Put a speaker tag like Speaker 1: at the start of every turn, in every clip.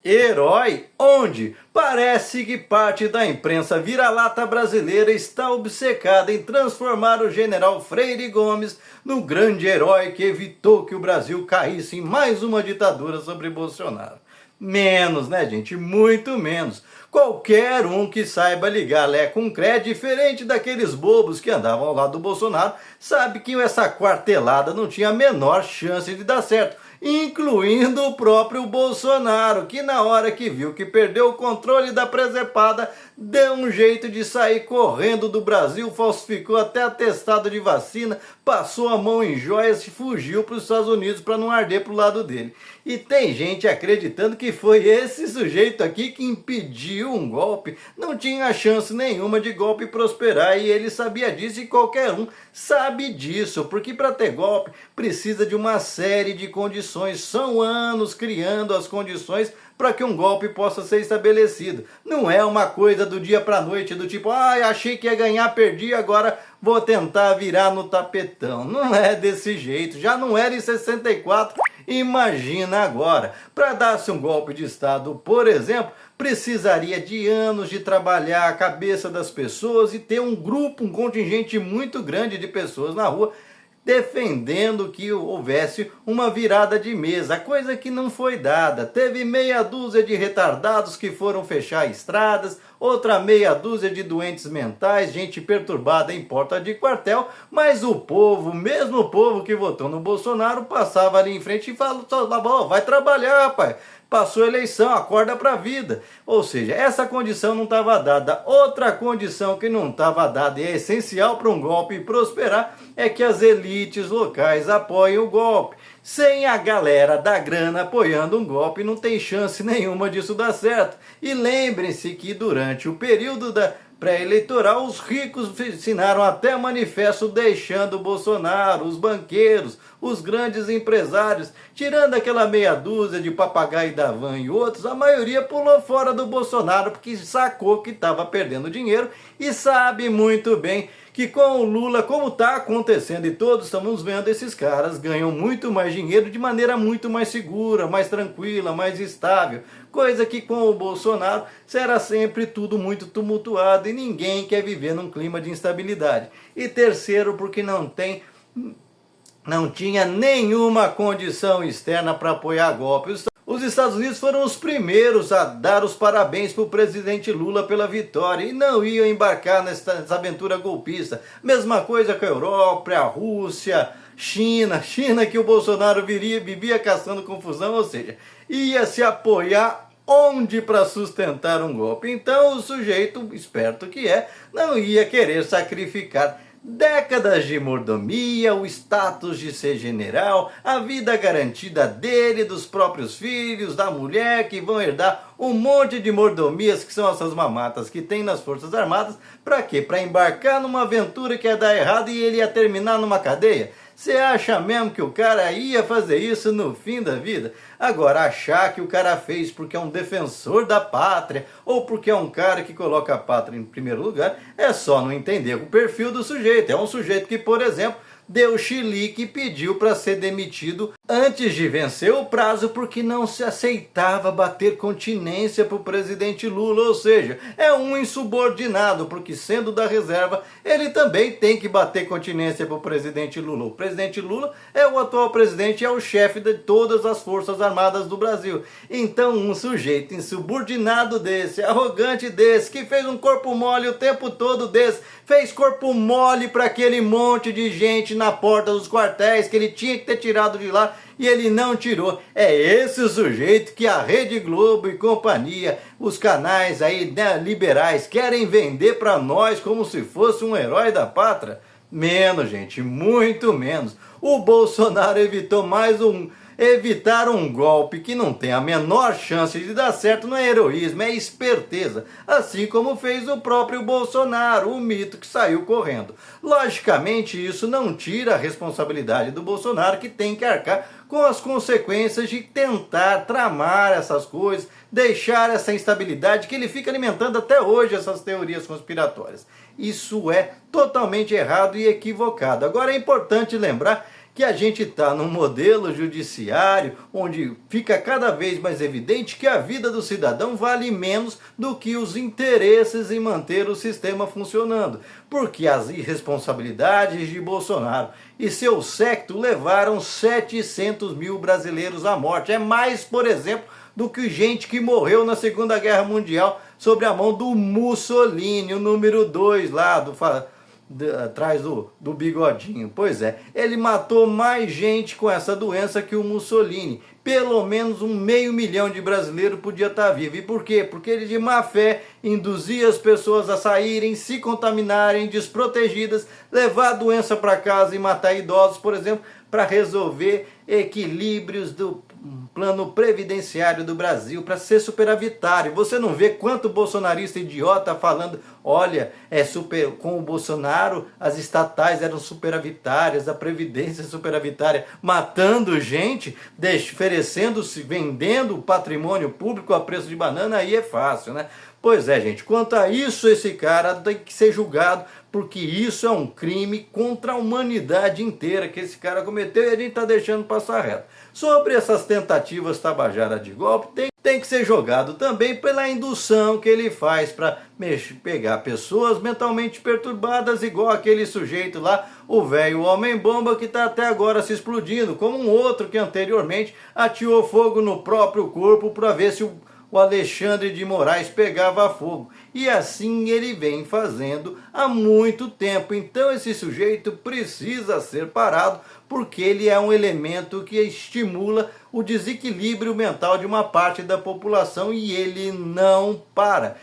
Speaker 1: Herói? Onde? Parece que parte da imprensa vira-lata brasileira está obcecada em transformar o general Freire Gomes no grande herói que evitou que o Brasil caísse em mais uma ditadura sobre Bolsonaro. Menos, né, gente? Muito menos. Qualquer um que saiba ligar Lé com Cré, diferente daqueles bobos que andavam ao lado do Bolsonaro, sabe que essa quartelada não tinha a menor chance de dar certo, incluindo o próprio Bolsonaro, que na hora que viu que perdeu o controle da presepada, deu um jeito de sair correndo do Brasil, falsificou até atestado de vacina, passou a mão em joias e fugiu para os Estados Unidos para não arder pro lado dele. E tem gente acreditando que foi esse sujeito aqui que impediu um golpe. Não tinha chance nenhuma de golpe prosperar e ele sabia disso, e qualquer um sabe disso, porque para ter golpe precisa de uma série de condições. São anos criando as condições para que um golpe possa ser estabelecido. Não é uma coisa do dia para a noite, do tipo, achei que ia ganhar, perdi, agora vou tentar virar no tapetão. Não é desse jeito, já não era em 64, imagina agora. Para dar-se um golpe de Estado, por exemplo, precisaria de anos de trabalhar a cabeça das pessoas e ter um grupo, um contingente muito grande de pessoas na rua defendendo que houvesse uma virada de mesa, coisa que não foi dada. Teve meia dúzia de retardados que foram fechar estradas, outra meia dúzia de doentes mentais, gente perturbada em porta de quartel, mas o povo, mesmo o povo que votou no Bolsonaro, passava ali em frente e falava, vai trabalhar, rapaz. Passou a eleição, acorda para a vida. Ou seja, essa condição não estava dada. Outra condição que não estava dada e é essencial para um golpe prosperar é que as elites locais apoiem o golpe. Sem a galera da grana apoiando um golpe, não tem chance nenhuma disso dar certo. E lembrem-se que durante o período da pré-eleitoral, os ricos assinaram até manifesto deixando o Bolsonaro, os banqueiros, os grandes empresários, tirando aquela meia dúzia de papagaio da van e outros, a maioria pulou fora do Bolsonaro porque sacou que estava perdendo dinheiro e sabe muito bem que com o Lula, como está acontecendo e todos estamos vendo, esses caras ganham muito mais dinheiro de maneira muito mais segura, mais tranquila, mais estável. Coisa que com o Bolsonaro será sempre tudo muito tumultuado e ninguém quer viver num clima de instabilidade. E terceiro, porque não tinha nenhuma condição externa para apoiar golpe. Os Estados Unidos foram os primeiros a dar os parabéns para o presidente Lula pela vitória e não iam embarcar nessa aventura golpista. Mesma coisa com a Europa, a Rússia, China que o Bolsonaro vivia caçando confusão, ou seja, ia se apoiar onde para sustentar um golpe. Então o sujeito, esperto que é, não ia querer sacrificar décadas de mordomia, o status de ser general, a vida garantida dele, dos próprios filhos, da mulher, que vão herdar um monte de mordomias, que são essas mamatas que tem nas Forças Armadas. Para quê? Para embarcar numa aventura que ia dar errado e ele ia terminar numa cadeia? Você acha mesmo que o cara ia fazer isso no fim da vida? Agora, achar que o cara fez porque é um defensor da pátria ou porque é um cara que coloca a pátria em primeiro lugar, é só não entender o perfil do sujeito. É um sujeito que, por exemplo, deu chilique e pediu para ser demitido antes de vencer o prazo porque não se aceitava bater continência para o presidente Lula, ou seja, é um insubordinado, porque sendo da reserva, ele também tem que bater continência para o presidente Lula. O presidente Lula é o atual presidente, é o chefe de todas as Forças Armadas do Brasil. Então um sujeito insubordinado desse, arrogante desse, que fez um corpo mole o tempo todo desse, fez corpo mole para aquele monte de gente na porta dos quartéis que ele tinha que ter tirado de lá e ele não tirou. É esse o sujeito que a Rede Globo e companhia, os canais aí, né, liberais, querem vender para nós como se fosse um herói da pátria? Menos, gente, muito menos. O Bolsonaro evitar um golpe que não tem a menor chance de dar certo não é heroísmo, é esperteza. Assim como fez o próprio Bolsonaro, o mito que saiu correndo. Logicamente, isso não tira a responsabilidade do Bolsonaro, que tem que arcar com as consequências de tentar tramar essas coisas, deixar essa instabilidade que ele fica alimentando até hoje, essas teorias conspiratórias. Isso é totalmente errado e equivocado. Agora é importante lembrar que a gente está num modelo judiciário onde fica cada vez mais evidente que a vida do cidadão vale menos do que os interesses em manter o sistema funcionando, porque as irresponsabilidades de Bolsonaro e seu séquito levaram 700 mil brasileiros à morte. É mais, por exemplo, do que gente que morreu na Segunda Guerra Mundial sob a mão do Mussolini, o número 2 lá, atrás do bigodinho. Pois é, ele matou mais gente com essa doença que o Mussolini. Pelo menos 500 mil de brasileiros podia estar vivo. E por quê? Porque ele de má fé induzia as pessoas a saírem, se contaminarem, desprotegidas, levar a doença para casa e matar idosos, por exemplo, para resolver equilíbrios do plano previdenciário do Brasil, para ser superavitário. Você não vê quanto bolsonarista idiota falando, olha, com o Bolsonaro as estatais eram superavitárias, a previdência superavitária, matando gente, oferecendo-se, vendendo o patrimônio público a preço de banana, aí é fácil, né? Pois é, gente, quanto a isso, esse cara tem que ser julgado, porque isso é um crime contra a humanidade inteira que esse cara cometeu e a gente está deixando passar reto. Sobre essas tentativas tabajaras de golpe, tem que ser jogado também pela indução que ele faz para pegar pessoas mentalmente perturbadas, igual aquele sujeito lá, o velho homem-bomba, que está até agora se explodindo, como um outro que anteriormente ateou fogo no próprio corpo para ver se o Alexandre de Moraes pegava fogo. E assim ele vem fazendo há muito tempo. Então esse sujeito precisa ser parado, porque ele é um elemento que estimula o desequilíbrio mental de uma parte da população e ele não para.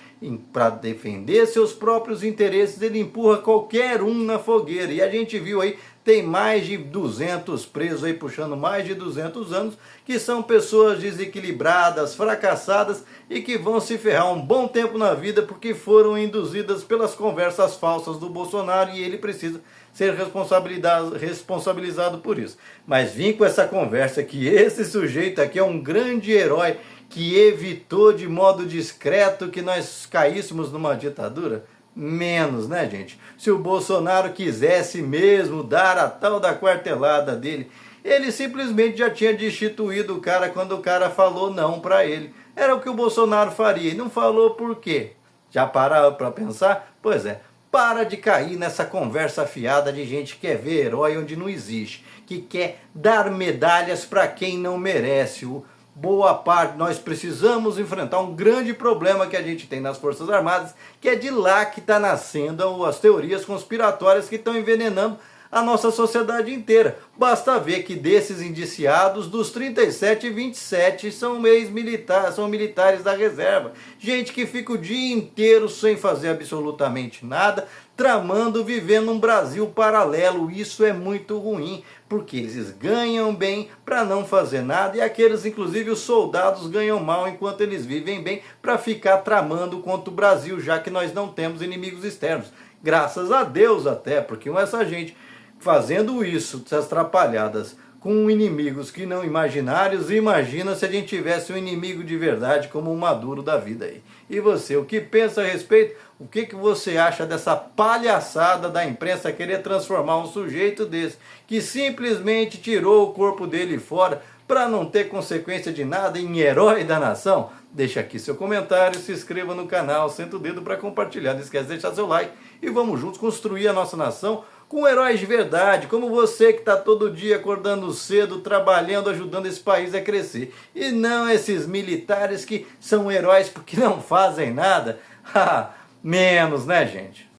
Speaker 1: Para defender seus próprios interesses, ele empurra qualquer um na fogueira. E a gente viu aí, tem mais de 200 presos aí, puxando mais de 200 anos, que são pessoas desequilibradas, fracassadas e que vão se ferrar um bom tempo na vida porque foram induzidas pelas conversas falsas do Bolsonaro e ele precisa ser responsabilizado por isso. Mas vim com essa conversa que esse sujeito aqui é um grande herói que evitou de modo discreto que nós caíssemos numa ditadura? Menos, né, gente? Se o Bolsonaro quisesse mesmo dar a tal da quartelada dele, ele simplesmente já tinha destituído o cara quando o cara falou não para ele. Era o que o Bolsonaro faria e não falou por quê? Já pararam para pensar? Pois é, para de cair nessa conversa fiada de gente que quer ver herói onde não existe, que quer dar medalhas para quem não merece. Boa parte, nós precisamos enfrentar um grande problema que a gente tem nas Forças Armadas, que é de lá que está nascendo as teorias conspiratórias que estão envenenando a nossa sociedade inteira. Basta ver que desses indiciados, dos 37, 27 são ex-militares, são militares da reserva. Gente que fica o dia inteiro sem fazer absolutamente nada, tramando, vivendo um Brasil paralelo. Isso é muito ruim, porque eles ganham bem para não fazer nada e aqueles, inclusive os soldados, ganham mal enquanto eles vivem bem para ficar tramando contra o Brasil, já que nós não temos inimigos externos. Graças a Deus até, porque essa gente fazendo isso, essas atrapalhadas com inimigos que não imaginários, imagina se a gente tivesse um inimigo de verdade como o Maduro da vida aí. E você, o que pensa a respeito? O que você acha dessa palhaçada da imprensa querer transformar um sujeito desse, que simplesmente tirou o corpo dele fora para não ter consequência de nada, em herói da nação? Deixa aqui seu comentário, se inscreva no canal, senta o dedo para compartilhar, não esquece de deixar seu like e vamos juntos construir a nossa nação com heróis de verdade, como você que está todo dia acordando cedo, trabalhando, ajudando esse país a crescer. E não esses militares que são heróis porque não fazem nada. Menos, né, gente?